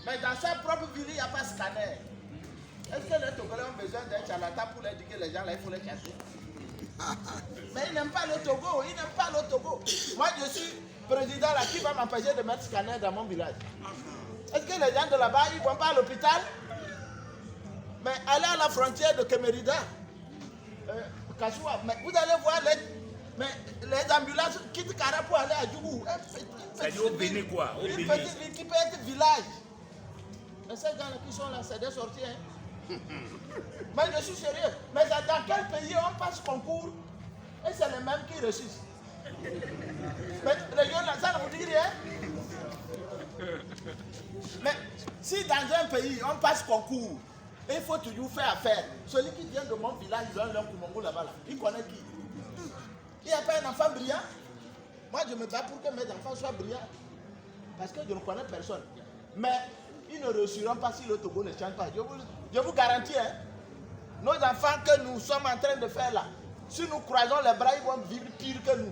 Mais dans sa propre ville, il n'y a pas de scanner. Est-ce que les Togolais ont besoin d'un charlatan pour leur dire que les gens là, il faut les chasser? Mais ils n'aiment pas le Togo, ils n'aiment pas le Togo. Moi, je suis président là, qui va m'empêcher de mettre scanner dans mon village? Est-ce que les gens de là-bas, ils ne vont pas à l'hôpital? Mais allez à la frontière de Kemerida, Kassoua, mais vous allez voir les ambulances quittent Kara pour aller à Djougou. C'est au Bénin quoi, au Bénin. Qui peut être village. Mais ces gens-là qui sont là, c'est des sorties. Hein. Mais je suis sérieux. Mais dans quel pays on passe concours et c'est les mêmes qui réussissent? Mais les gens là, ça ne vous dit rien? Mais si dans un pays on passe concours, il faut toujours faire affaire. Celui qui vient de mon village, là-bas, il connaît qui? Il n'y a pas un enfant brillant. Moi, je me bats pour que mes enfants soient brillants. Parce que je ne connais personne. Mais ils ne réussiront pas si le Togo ne change pas. Je vous garantis, hein, nos enfants que nous sommes en train de faire là, si nous croisons les bras, ils vont vivre pire que nous.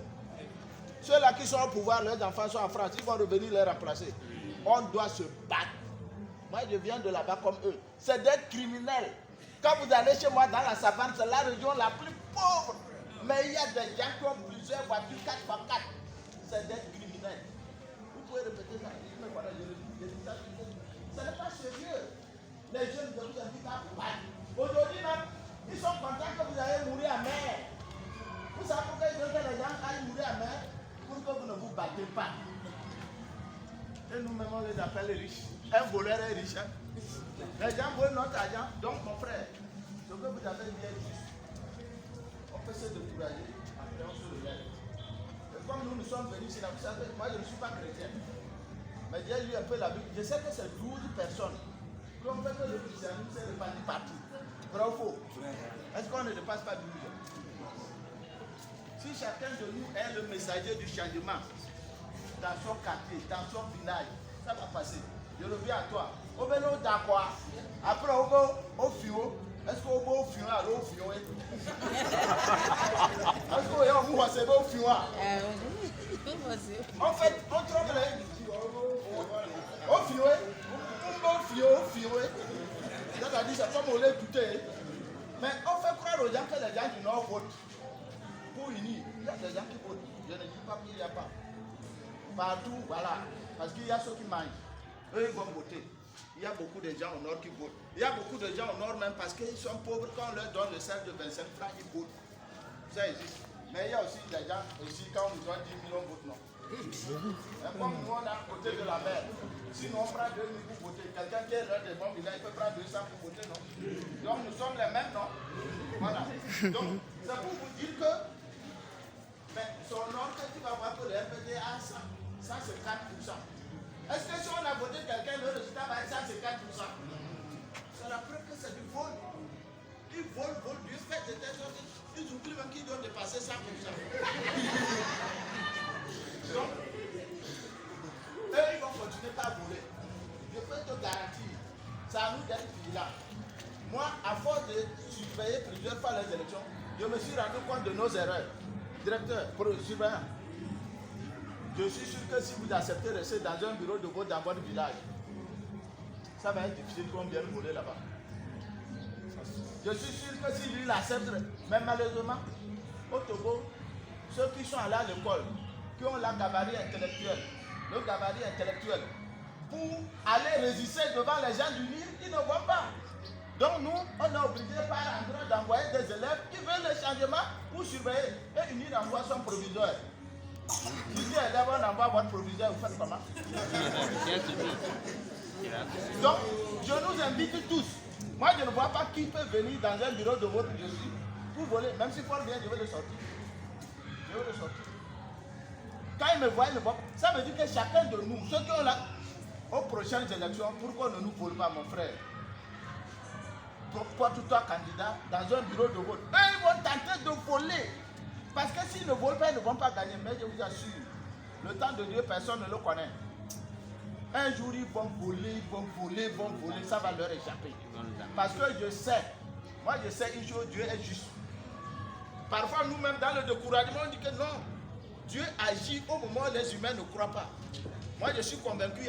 Ceux-là qui sont au pouvoir, leurs enfants sont en France, ils vont revenir les remplacer. On doit se battre. Moi, je viens de là-bas comme eux. C'est des criminels. Quand vous allez chez moi dans la savane, c'est la région la plus pauvre. Mais il y a des gens qui ont plusieurs voitures 4x4. C'est des criminels. Vous pouvez répéter ça. Ce n'est pas sérieux. Les jeunes de vous invitent à battre. Aujourd'hui même, ils sont contents que vous allez mourir à mer. Vous savez pourquoi ils veulent que les gens aillent mourir à mer? Pour que vous ne vous battez pas. Et nous-mêmes, on les appelle les riches. Un voleur est riche. Hein? Les gens volent notre argent. Donc, mon frère, ce que vous avez bien juste, on peut se décourager. Après, on se relève. Et comme nous sommes venus ici, vous savez, moi, je ne suis pas chrétien. Mais j'ai lu un peu la Bible. Je sais que c'est 12 personnes. Comme fait que le christianisme s'est répandu partout. Vrai ou faux? Est-ce qu'on ne dépasse pas 12? Si chacun de nous est le messager du changement, dans son quartier, dans son village, ça va passer. Je reviens à toi. Au béno d'accord. Après, au fio. Est-ce qu'on va au fio alors au fio? Est-ce qu'on va au fio? En fait, on trouve les. Au fio. Au fio. C'est-à-dire, c'est comme on l'a écouté. Mais on fait croire aux gens que les gens du Nord votent. Pour unir, il y a des gens qui votent. Je ne dis pas qu'il n'y a pas. Partout, voilà. Parce qu'il y a ceux qui mangent. Eux, ils vont voter. Il y a beaucoup de gens au nord qui votent. Il y a beaucoup de gens au nord même parce qu'ils sont pauvres. Quand on leur donne le salaire de 25 francs, ils votent. Ça existe. Mais il y a aussi des gens, aussi, quand on nous donne 10 millions, votent non. Et comme nous, on est à côté de la mer. Sinon, on prend 2 000 pour voter. Quelqu'un qui est l'un des bons villages, il peut prendre 200 pour voter, non? Donc, nous sommes les mêmes, non? Voilà. Donc, c'est pour vous dire que mais son nom, que tu vas voir que le RPD a 100, ça c'est 4%. Est-ce que si on a voté quelqu'un, le résultat va être ça, c'est 4%? C'est la preuve que c'est du vol. Ils volent, du fait de telle sorte, ils oublient même qu'ils doivent dépasser 100%. Donc, eux, ils vont continuer par voler. Je peux te garantir, c'est à nous d'être vigilants. Moi, à force de surveiller plusieurs fois les élections, je me suis rendu compte de nos erreurs. Directeur, surveillant, je suis sûr que si vous acceptez de rester dans un bureau de vote dans votre village, ça va être difficile qu'on vienne voler là-bas. Je suis sûr que si lui l'accepte, mais malheureusement, au Togo, ceux qui sont allés à l'école, qui ont la gabarit intellectuelle, le gabarit intellectuel, pour aller résister devant les gens du Nil, ils ne vont pas. Donc nous, on est obligé par endroit d'envoyer des élèves qui veulent le changement pour surveiller. Et UNIR envoie son proviseur. Si dit élève, on envoie votre proviseur, vous faites comment? Donc, je nous invite tous. Moi, je ne vois pas qui peut venir dans un bureau de vote je suis pour voler. Même si Paul vient, je vais le sortir. Je vais le sortir. Quand il me voit, il me voit. Ça veut dire que chacun de nous, ceux qui ont là, aux prochaines élections, pourquoi ne nous vole pas, mon frère? Porte-toi candidat dans un bureau de vote. Eux, ils vont tenter de voler. Parce que s'ils ne volent pas, ils ne vont pas gagner. Mais je vous assure, le temps de Dieu, personne ne le connaît. Un jour, ils vont voler, ça va leur échapper. Parce que je sais, moi je sais une chose, Dieu est juste. Parfois, nous-mêmes, dans le découragement, on dit que non, Dieu agit au moment où les humains ne croient pas. Moi, je suis convaincu.